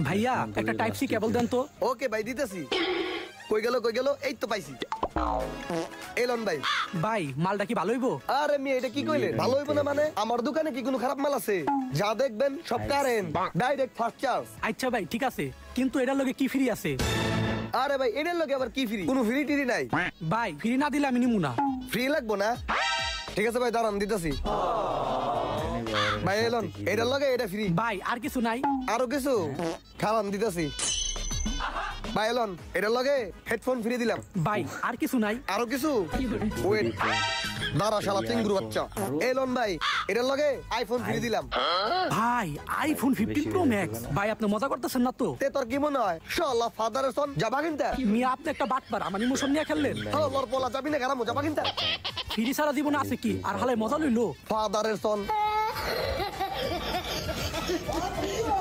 ভাইয়া একটা type C কেবল দেন তো। ওকে ভাই দিতেছি। কই গেল এই তো পাইছি। এলন ভাই। ভাই মালটা কি ভালো হইবো? আরে মি এটা কি কইলেন? ভালো হইবো না মানে? আমার দোকানে কি কোনো খারাপ মাল আছে? যা দেখবেন সব কারেন্ট, ডাইরেক্ট ফার্স্ট চার্জ। আচ্ছা ভাই ঠিক আছে, কিন্তু এটার লগে কি ফ্রি আছে? আরে ভাই এটার লগে আবার কি ফ্রি? কোনো ফ্রি টিরি নাই ভাই। ফ্রি না দিলে আমি নিমু না। ফ্রি লাগবো না? ঠিক আছে ভাই দাঁড়ান দিতেছি। ভাই এলন এটার লগে এটা ফ্রি। ভাই আর কিছু নাই? আরো কিছু খাওয়ান দিতেছি। ভাই এলন এটার লগে হেডফোন ফ্রি দিলাম। ভাই আর কিছু নাই? আরো কিছু ওয়েট দাঁড়া শালা চিংড়ু বাচ্চা। এলন ভাই এটার লগে আইফোন ফ্রি দিলাম। ভাই আইফোন 15 প্রো ম্যাক্স। ভাই আপনি মজা করতেছেন না তো? তে তোর কি মনে হয় শালা ফাদারের সন যাবা কিনতে? মিয়া আপনি একটা বাটপার, আমার ইমোশন নিয়ে খেললেন। শালার পোলা যাবি না কেন যাবা কিনতে? ফ্রি সারা জীবনে আছে কি আর হালে মজা লইলো? ফাদারের সন